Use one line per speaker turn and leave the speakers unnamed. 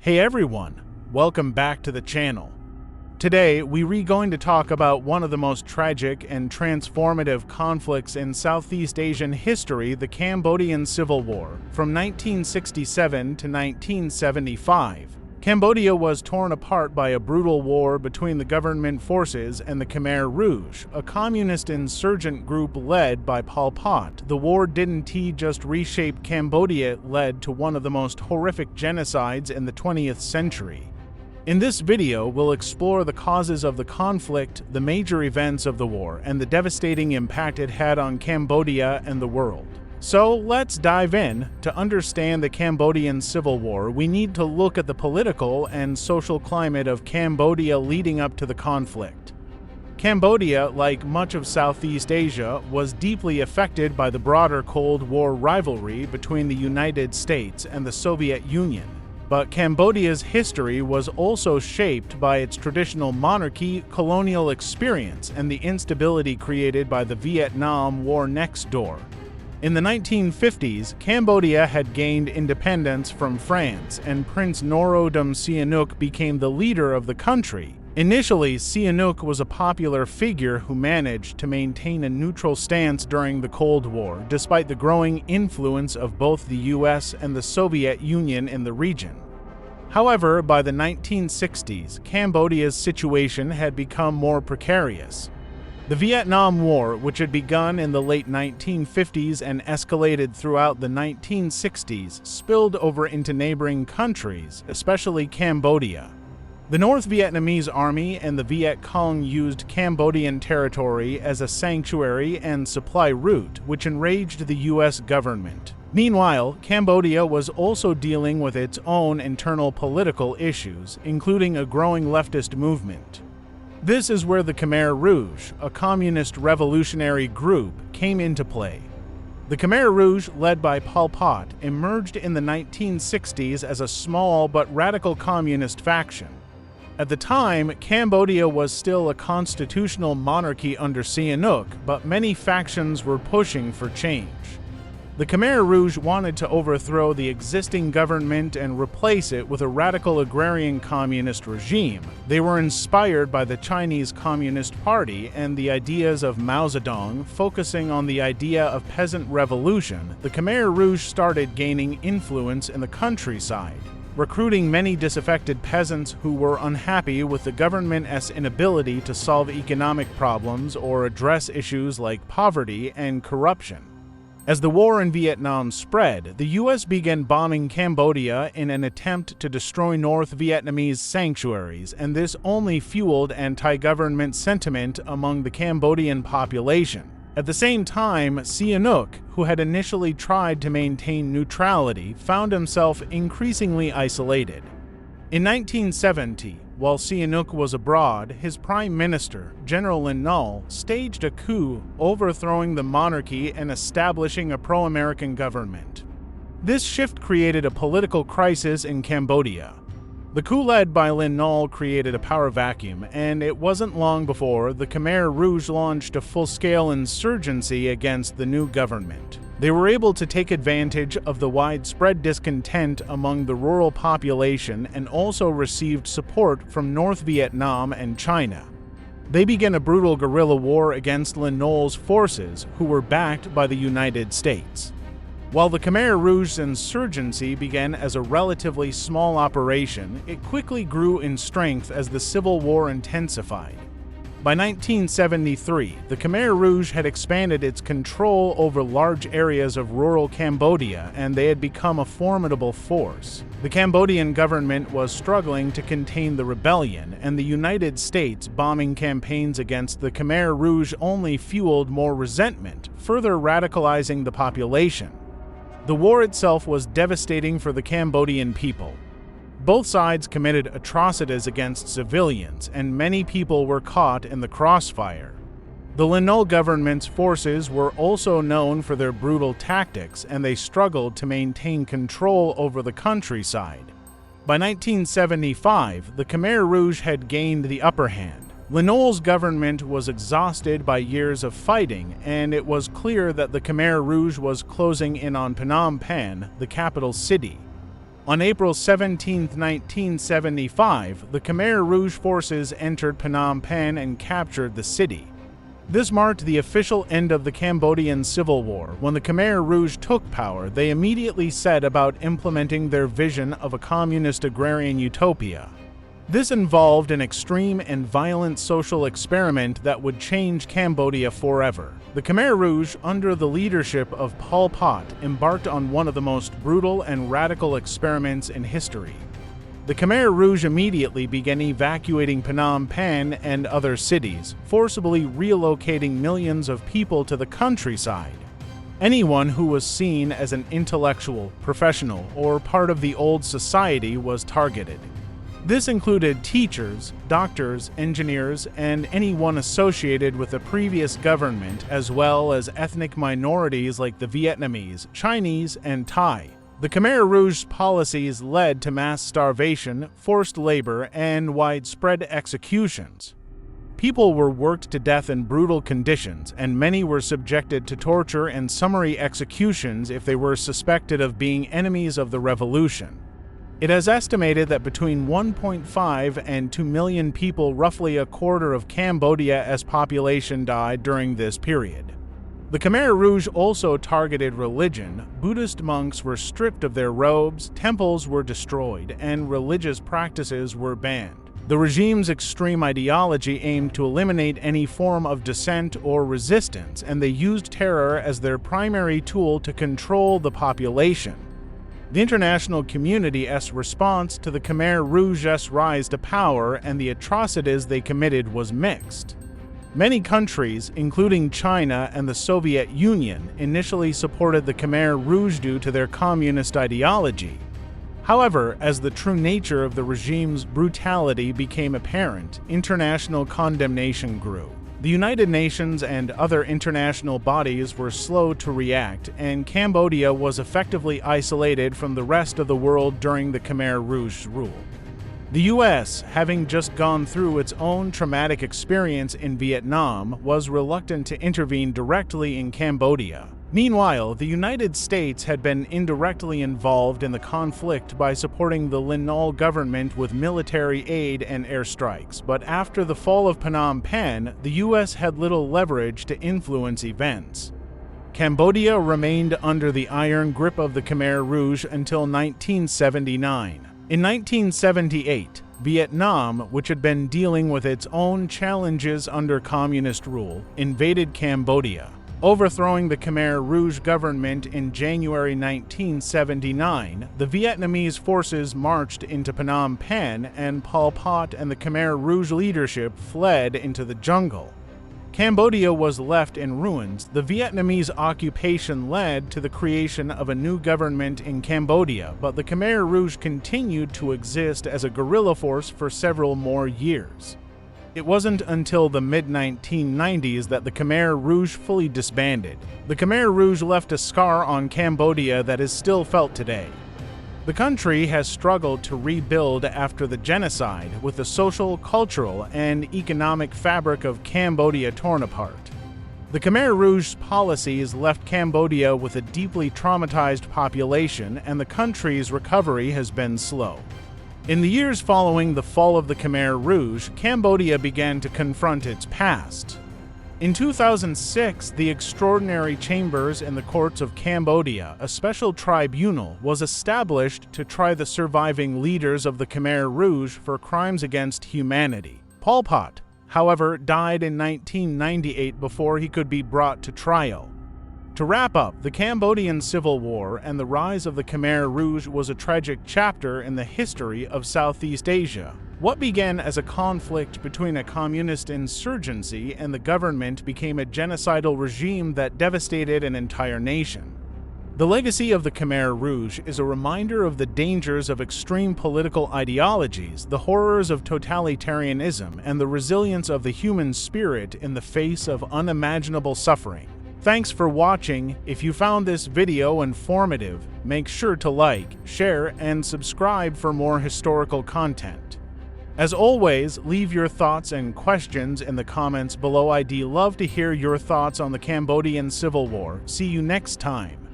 Hey everyone, welcome back to the channel. Today, we're going to talk about one of the most tragic and transformative conflicts in Southeast Asian history, the Cambodian Civil War, from 1967 to 1975. Cambodia was torn apart by a brutal war between the government forces and the Khmer Rouge, a communist insurgent group led by Pol Pot. The war didn't just reshape Cambodia, it led to one of the most horrific genocides in the 20th century. In this video, we'll explore the causes of the conflict, the major events of the war, and the devastating impact it had on Cambodia and the world. So let's dive in. To understand the Cambodian Civil War, we need to look at the political and social climate of Cambodia leading up to the conflict. Cambodia, like much of Southeast Asia, was deeply affected by the broader Cold War rivalry between the United States and the Soviet Union. But Cambodia's history was also shaped by its traditional monarchy, colonial experience, and the instability created by the Vietnam War next door. In the 1950s, Cambodia had gained independence from France, and Prince Norodom Sihanouk became the leader of the country. Initially, Sihanouk was a popular figure who managed to maintain a neutral stance during the Cold War, despite the growing influence of both the US and the Soviet Union in the region. However, by the 1960s, Cambodia's situation had become more precarious. The Vietnam War, which had begun in the late 1950s and escalated throughout the 1960s, spilled over into neighboring countries, especially Cambodia. The North Vietnamese Army and the Viet Cong used Cambodian territory as a sanctuary and supply route, which enraged the U.S. government. Meanwhile, Cambodia was also dealing with its own internal political issues, including a growing leftist movement. This is where the Khmer Rouge, a communist revolutionary group, came into play. The Khmer Rouge, led by Pol Pot, emerged in the 1960s as a small but radical communist faction. At the time, Cambodia was still a constitutional monarchy under Sihanouk, but many factions were pushing for change. The Khmer Rouge wanted to overthrow the existing government and replace it with a radical agrarian communist regime. They were inspired by the Chinese Communist Party and the ideas of Mao Zedong, focusing on the idea of peasant revolution. The Khmer Rouge started gaining influence in the countryside, recruiting many disaffected peasants who were unhappy with the government's inability to solve economic problems or address issues like poverty and corruption. As the war in Vietnam spread, the U.S. began bombing Cambodia in an attempt to destroy North Vietnamese sanctuaries, and this only fueled anti-government sentiment among the Cambodian population. At the same time, Sihanouk, who had initially tried to maintain neutrality, found himself increasingly isolated. In 1970, while Sihanouk was abroad, his prime minister, General Lin Nol, staged a coup, overthrowing the monarchy and establishing a pro-American government. This shift created a political crisis in Cambodia. The coup led by Lin Nol created a power vacuum, and it wasn't long before the Khmer Rouge launched a full-scale insurgency against the new government. They were able to take advantage of the widespread discontent among the rural population and also received support from North Vietnam and China. They began a brutal guerrilla war against Lin Nol's forces, who were backed by the United States. While the Khmer Rouge's insurgency began as a relatively small operation, it quickly grew in strength as the civil war intensified. By 1973, the Khmer Rouge had expanded its control over large areas of rural Cambodia, and they had become a formidable force. The Cambodian government was struggling to contain the rebellion, and the United States' bombing campaigns against the Khmer Rouge only fueled more resentment, further radicalizing the population. The war itself was devastating for the Cambodian people. Both sides committed atrocities against civilians, and many people were caught in the crossfire. The Lin Nol government's forces were also known for their brutal tactics, and they struggled to maintain control over the countryside. By 1975, the Khmer Rouge had gained the upper hand. Lin Nol's government was exhausted by years of fighting, and it was clear that the Khmer Rouge was closing in on Phnom Penh, the capital city. On April 17, 1975, the Khmer Rouge forces entered Phnom Penh and captured the city. This marked the official end of the Cambodian Civil War. When the Khmer Rouge took power, they immediately set about implementing their vision of a communist agrarian utopia. This involved an extreme and violent social experiment that would change Cambodia forever. The Khmer Rouge, under the leadership of Pol Pot, embarked on one of the most brutal and radical experiments in history. The Khmer Rouge immediately began evacuating Phnom Penh and other cities, forcibly relocating millions of people to the countryside. Anyone who was seen as an intellectual, professional, or part of the old society was targeted. This included teachers, doctors, engineers, and anyone associated with the previous government, as well as ethnic minorities like the Vietnamese, Chinese, and Thai. The Khmer Rouge's policies led to mass starvation, forced labor, and widespread executions. People were worked to death in brutal conditions, and many were subjected to torture and summary executions if they were suspected of being enemies of the revolution. It is estimated that between 1.5 and 2 million people, roughly a quarter of Cambodia's population, died during this period. The Khmer Rouge also targeted religion. Buddhist monks were stripped of their robes, temples were destroyed, and religious practices were banned. The regime's extreme ideology aimed to eliminate any form of dissent or resistance, and they used terror as their primary tool to control the population. The international community's response to the Khmer Rouge's rise to power and the atrocities they committed was mixed. Many countries, including China and the Soviet Union, initially supported the Khmer Rouge due to their communist ideology. However, as the true nature of the regime's brutality became apparent, international condemnation grew. The United Nations and other international bodies were slow to react, and Cambodia was effectively isolated from the rest of the world during the Khmer Rouge's rule. The U.S., having just gone through its own traumatic experience in Vietnam, was reluctant to intervene directly in Cambodia. Meanwhile, the United States had been indirectly involved in the conflict by supporting the Lin Nol government with military aid and airstrikes, but after the fall of Phnom Penh, the U.S. had little leverage to influence events. Cambodia remained under the iron grip of the Khmer Rouge until 1979. In 1978, Vietnam, which had been dealing with its own challenges under communist rule, invaded Cambodia. Overthrowing the Khmer Rouge government in January 1979, the Vietnamese forces marched into Phnom Penh, and Pol Pot and the Khmer Rouge leadership fled into the jungle. Cambodia was left in ruins. The Vietnamese occupation led to the creation of a new government in Cambodia, but the Khmer Rouge continued to exist as a guerrilla force for several more years. It wasn't until the mid-1990s that the Khmer Rouge fully disbanded. The Khmer Rouge left a scar on Cambodia that is still felt today. The country has struggled to rebuild after the genocide, with the social, cultural, and economic fabric of Cambodia torn apart. The Khmer Rouge's policies left Cambodia with a deeply traumatized population, and the country's recovery has been slow. In the years following the fall of the Khmer Rouge, Cambodia began to confront its past. In 2006, the Extraordinary Chambers in the Courts of Cambodia, a special tribunal, was established to try the surviving leaders of the Khmer Rouge for crimes against humanity. Pol Pot, however, died in 1998 before he could be brought to trial. To wrap up, the Cambodian Civil War and the rise of the Khmer Rouge was a tragic chapter in the history of Southeast Asia. What began as a conflict between a communist insurgency and the government became a genocidal regime that devastated an entire nation. The legacy of the Khmer Rouge is a reminder of the dangers of extreme political ideologies, the horrors of totalitarianism, and the resilience of the human spirit in the face of unimaginable suffering. Thanks for watching. If you found this video informative, make sure to like, share, and subscribe for more historical content. As always, leave your thoughts and questions in the comments below. I'd love to hear your thoughts on the Cambodian Civil War. See you next time.